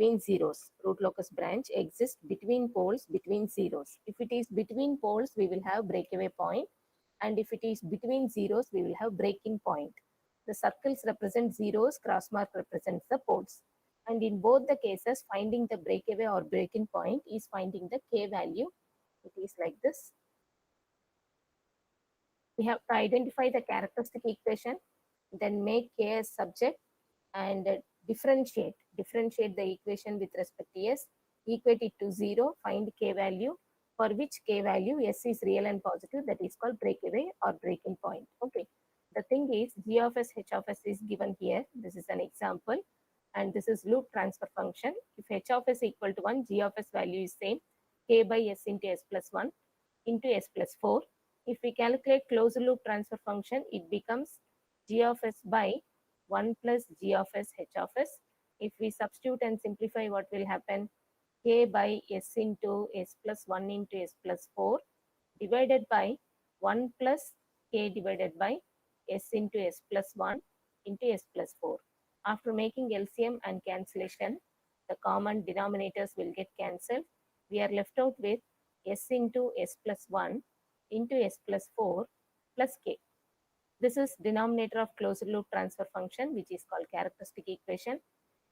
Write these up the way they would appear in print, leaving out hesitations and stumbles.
between zeros. Root locus branch exists between poles, between zeros. If it is between poles, we will have breakaway point. And if it is between zeros, we will have breaking point. The circles represent zeros, cross mark represents the poles. And in both the cases, finding the breakaway or breaking point is finding the K value. It is like this. We have to identify the characteristic equation, then make K as subject and differentiate the equation with respect to S, equate it to 0, find K value, for which K value S is real and positive, that is called breakaway or breaking point. Okay. The thing is, G of S, H of S is given here. This is an example. And this is loop transfer function. If H of S equal to 1, G of S value is same, K by S into S plus 1 into S plus 4. If we calculate closed loop transfer function, it becomes G of S by 1 plus G of S H of S. If we substitute and simplify, what will happen? K by S into S plus 1 into S plus 4 divided by 1 plus K divided by S into S plus 1 into S plus 4. After making LCM and cancellation, the common denominators will get cancelled. We are left out with S into S plus 1 into S plus 4 plus K. This is denominator of closed loop transfer function, which is called characteristic equation.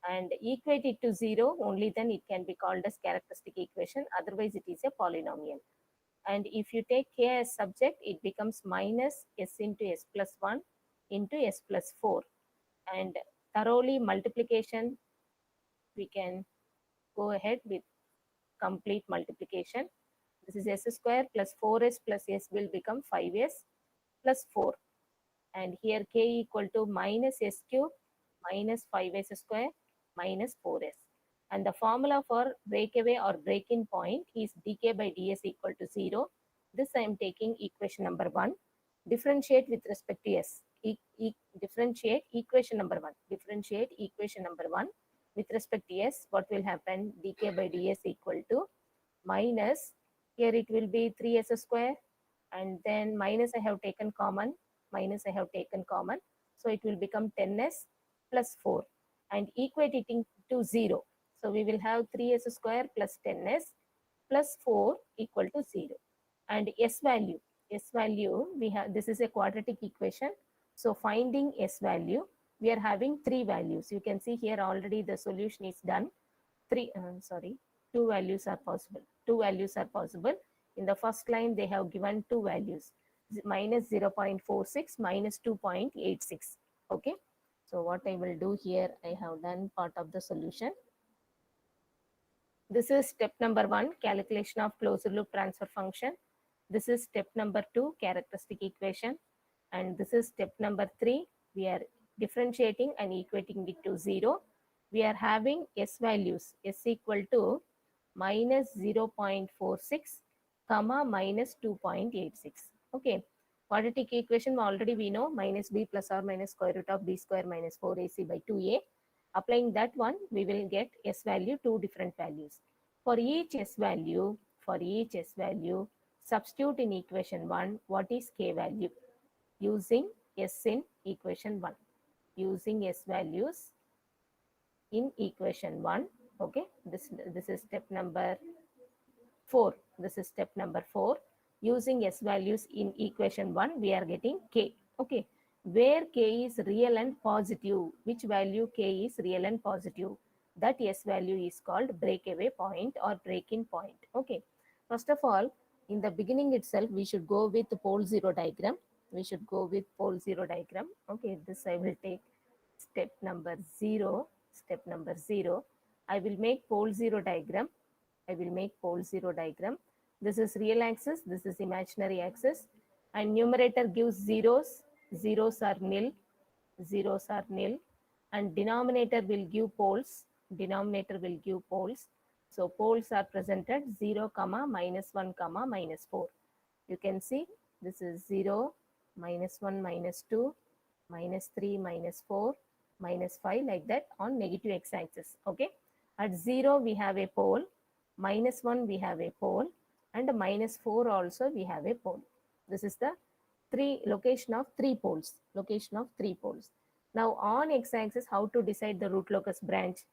And equate it to 0, only then it can be called as characteristic equation. Otherwise, it is a polynomial. And if you take K as subject, it becomes minus S into S plus 1 into S plus 4. And thoroughly multiplication, we can go ahead with complete multiplication. This is S square plus 4S plus S will become 5S plus 4. And here K equal to minus S cube minus 5S square minus 4S. And the formula for breakaway or breaking point is dk by ds equal to 0. This I am taking equation number 1. Differentiate with respect to S. Differentiate equation number 1. Differentiate equation number 1 with respect to S. What will happen? dk by ds equal to minus, here it will be 3s square, and then minus I have taken common, so it will become 10s plus 4, and equate it to 0. So we will have 3s square plus 10s plus 4 equal to 0. And S value, we have, this is a quadratic equation. So finding S value, we are having 3 values. You can see here already the solution is done. 2 values are possible. In the first line, they have given 2 values, minus 0.46, minus 2.86. Okay. So what I will do here, I have done part of the solution. This is step number 1, calculation of closed loop transfer function. This is step number 2, characteristic equation. And this is step number 3, we are differentiating and equating it to 0. We are having S values, S equal to minus 0.46, comma minus 2.86. Okay. Quadratic equation already we know, minus b plus or minus square root of b square minus 4ac by 2a. Applying that one, we will get S value, 2 different values. For each S value, substitute in equation 1, what is K value? Using S in equation 1. Using S values in equation 1. Okay, this is step number 4. Using S values in equation 1, we are getting K. Okay, where K is real and positive, which value K is real and positive, that S value is called breakaway point or breaking point. Okay, first of all, in the beginning itself, we should go with the pole zero diagram. Okay, this I will take step number 0. I will make pole zero diagram. This is real axis, this is imaginary axis, and numerator gives zeros. Zeros are nil, and denominator will give poles. So poles are presented 0, minus 1, minus 4. You can see this is 0, minus 1, minus 2, minus 3, minus 4, minus 5, like that on negative x-axis. Okay. At 0, we have a pole, minus 1, we have a pole, and minus 4 also we have a pole. This is the location of 3 poles. Now on x-axis, how to decide the root locus branch?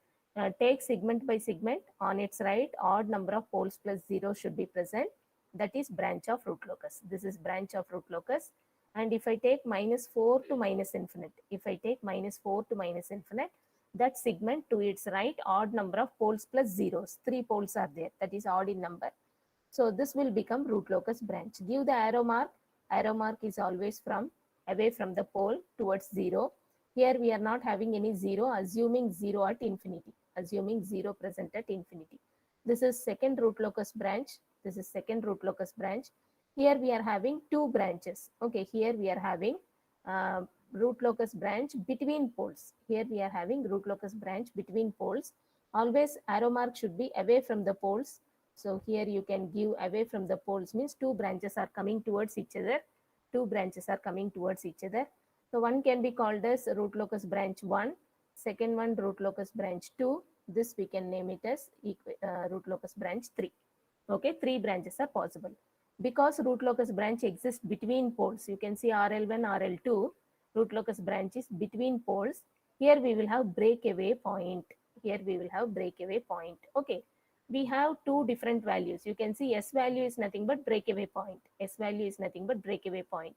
take segment by segment. On its right, odd number of poles plus 0 should be present. That is branch of root locus. This is branch of root locus. And if I take minus 4 to minus infinite, if I take minus 4 to minus infinite, that segment to its right, odd number of poles plus zeros. 3 poles are there. That is odd in number. So this will become root locus branch. Give the arrow mark. Arrow mark is always from away from the pole towards 0. Here we are not having any 0, assuming 0 at infinity. Assuming 0 present at infinity. This is second root locus branch. This is second root locus branch. Here we are having 2 branches. Okay, here we are having root locus branch between poles. Here we are having root locus branch between poles. Always arrow mark should be away from the poles. So here you can give away from the poles means 2 branches are coming towards each other. 2 branches are coming towards each other. So one can be called as root locus branch 1, second one root locus branch 2. This we can name it as root locus branch 3. Okay, 3 branches are possible. Because root locus branch exists between poles, you can see RL1, RL2, root locus branch is between poles. Here we will have breakaway point. Here we will have breakaway point. Okay, we have 2 different values. You can see S value is nothing but breakaway point. S value is nothing but breakaway point.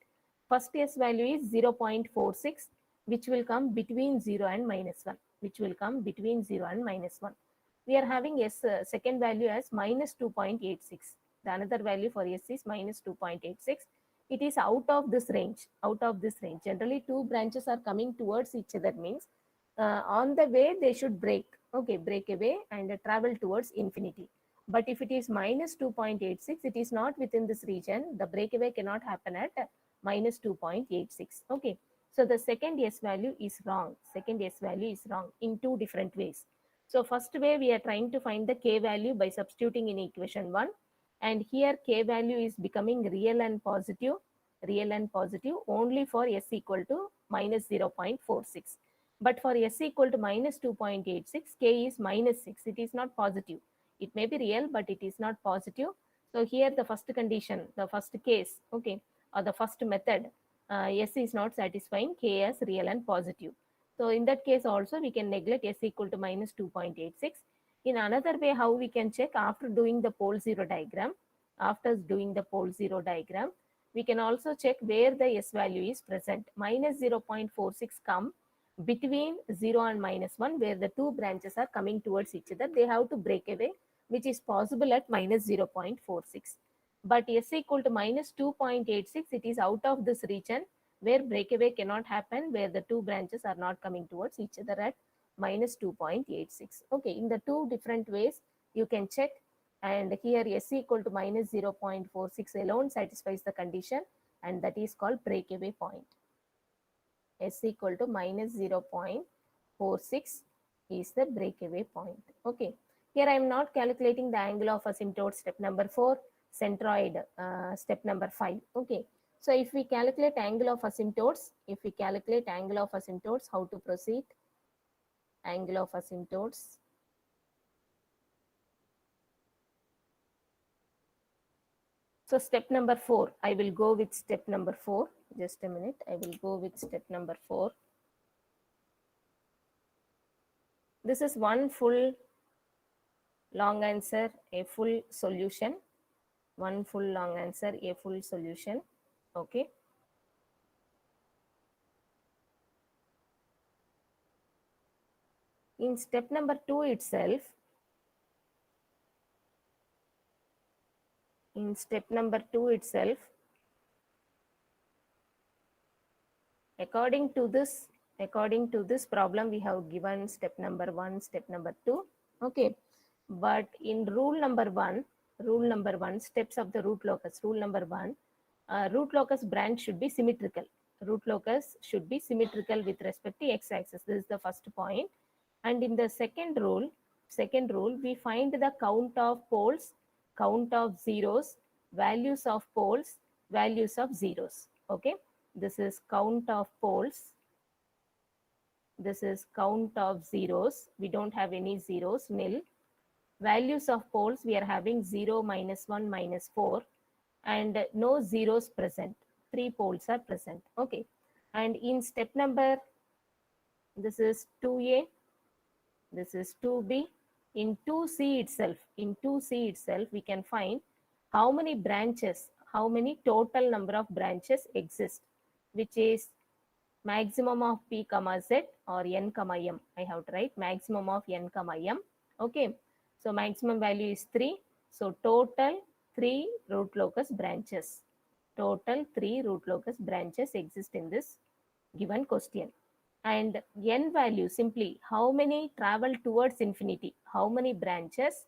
First S value is 0.46, which will come between 0 and minus 1, which will come between 0 and minus 1. We are having S second value as minus 2.86. The another value for S is minus 2.86. It is out of this range, out of this range. Generally, 2 branches are coming towards each other means on the way they should break, okay, break away and travel towards infinity. But if it is minus 2.86, it is not within this region. The breakaway cannot happen at minus 2.86. Okay, so the second S value is wrong. Second S value is wrong in 2 different ways. So first way we are trying to find the K value by substituting in equation 1. And here K value is becoming real and positive only for S equal to minus 0.46. But for S equal to minus 2.86, K is minus 6. It is not positive. It may be real, but it is not positive. So here the first condition, the first case, okay, or the first method, S is not satisfying K as real and positive. So in that case also we can neglect S equal to minus 2.86. In another way, how we can check after doing the pole zero diagram, we can also check where the S value is present. Minus 0.46 come between 0 and minus 1, where the 2 branches are coming towards each other. They have to break away, which is possible at minus 0.46. But S equal to minus 2.86, it is out of this region where breakaway cannot happen, where the 2 branches are not coming towards each other at minus 2.86. Okay, in the 2 different ways you can check, and here S equal to minus 0.46 alone satisfies the condition, and that is called breakaway point. S equal to minus 0.46 is the breakaway point. Okay, here I am not calculating the angle of asymptote, step number 4, centroid, step number 5. Okay, so if we calculate angle of asymptotes, how to proceed? Angle of asymptotes. So step number 4, I will go with step number 4. Just a minute, I will go with step number 4. This is one full long answer, a full solution. One full long answer, a full solution. Okay. In step number 2 itself, according to this problem, we have given step number 1, step number 2. Okay. But in rule number 1, steps of the root locus, rule number 1, root locus branch should be symmetrical. Root locus should be symmetrical with respect to x-axis. This is the first point. And in the second rule, we find the count of poles, count of zeros, values of poles, values of zeros. Okay, this is count of poles. This is count of zeros. We don't have any zeros, nil. Values of poles, we are having 0, minus 1, minus 4, and no zeros present. 3 poles are present. Okay, and in step number, this is 2a. This is 2b. In 2c itself, we can find how many branches, how many total number of branches exist, which is maximum of p comma z or n comma m. I have to write maximum of n comma m. Okay, so maximum value is 3. So total 3 root locus branches. Total 3 root locus branches exist in this given question. And n value, simply how many travel towards infinity, how many branches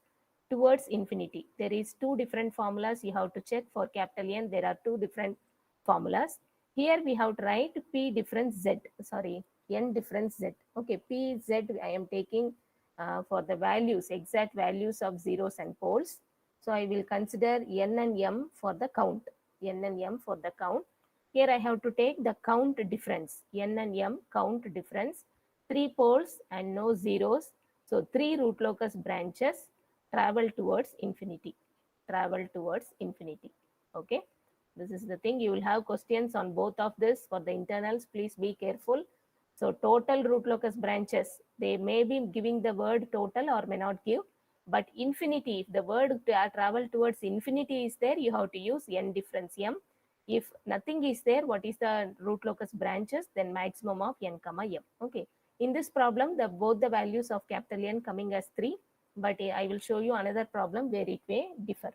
towards infinity. There is 2 different formulas you have to check for capital N. There are 2 different formulas. Here we have to write p difference z, sorry, n difference z. Okay, p z I am taking for the values, exact values of zeros and poles. So I will consider n and m for the count, n and m for the count. Here I have to take the count difference, n and m count difference, 3 poles and no zeros. So 3 root locus branches travel towards infinity, travel towards infinity. Okay, this is the thing. You will have questions on both of this for the internals. Please be careful. So total root locus branches, they may be giving the word total or may not give, but infinity, if the word travel towards infinity is there, you have to use n difference m. If nothing is there, what is the root locus branches? Then maximum of n comma m. Okay. In this problem, both the values of capital N coming as 3, but I will show you another problem where it may differ,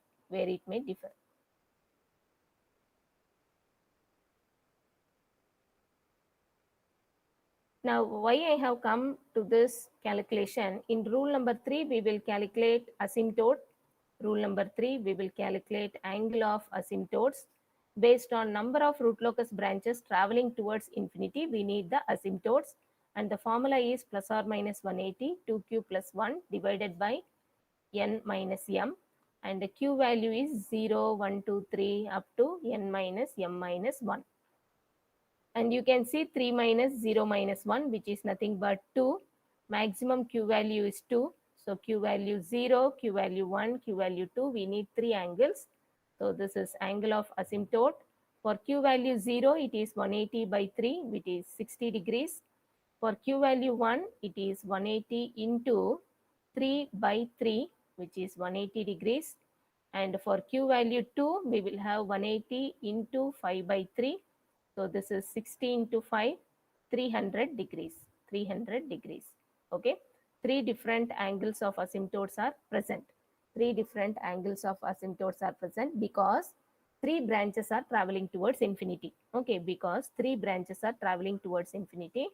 Now, why I have come to this calculation? In rule number 3, we will calculate asymptote. Rule number 3, we will calculate angle of asymptotes. Based on number of root locus branches traveling towards infinity, we need the asymptotes. And the formula is plus or minus 180, 2q plus 1 divided by n minus m. And the q value is 0, 1, 2, 3 up to n minus m minus 1. And you can see 3 minus 0 minus 1, which is nothing but 2. Maximum q value is 2. So q value 0, q value 1, q value 2. We need 3 angles. So this is angle of asymptote. For q value 0, it is 180 by 3, which is 60 degrees. For q value 1, it is 180 into 3 by 3, which is 180 degrees. And for q value 2, we will have 180 into 5 by 3. So this is 60 into 5, 300 degrees, 300 degrees. Okay. 3 different angles of asymptotes are present. 3 different angles of asymptotes are present because 3 branches are traveling towards infinity. Okay, because 3 branches are traveling towards infinity.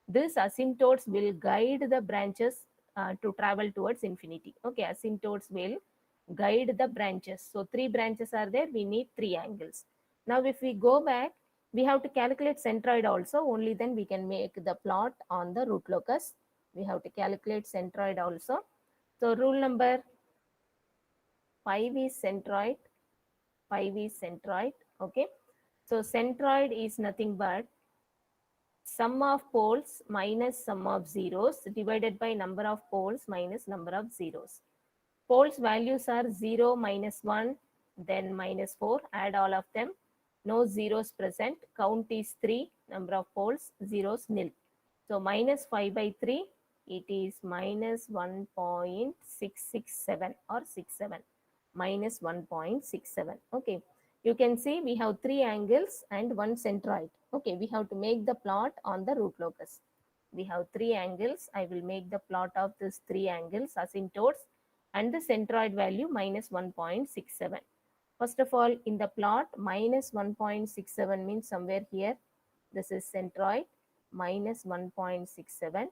These asymptotes will guide the branches to travel towards infinity. Okay, asymptotes will guide the branches. So 3 branches are there, we need 3 angles. Now if we go back, we have to calculate centroid also, only then we can make the plot on the root locus. We have to calculate centroid also. So rule number 5 is centroid, 5 is centroid. Okay, so centroid is nothing but sum of poles minus sum of zeros divided by number of poles minus number of zeros. Poles values are 0, minus 1, then minus 4, add all of them. No zeros present, count is 3, number of poles, zeros nil. So minus 5 by 3, it is minus 1.667 or 67, minus 1.67. Okay, you can see we have 3 angles and 1 centroid. Okay, we have to make the plot on the root locus. We have 3 angles. I will make the plot of these 3 angles, asymptotes, and the centroid value minus 1.67. First of all, in the plot, minus 1.67 means somewhere here. This is centroid, minus 1.67.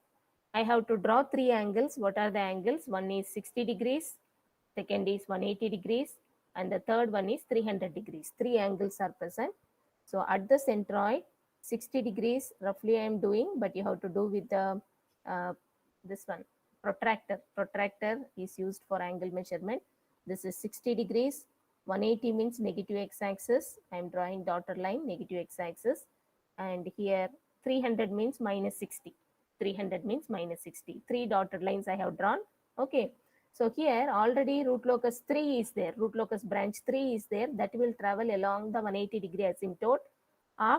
I have to draw 3 angles. What are the angles? One is 60 degrees, second is 180 degrees, and the third one is 300 degrees. 3 angles are present. So at the centroid, 60 degrees roughly I am doing, but you have to do with the this one, protractor. Protractor is used for angle measurement. This is 60 degrees. 180 means negative x-axis. I am drawing dotted line, negative x-axis. And here 300 means minus 60. 300 means minus 60. 3 dotted lines I have drawn. Okay. So here already root locus 3 is there. Root locus branch 3 is there. That will travel along the 180 degree asymptote.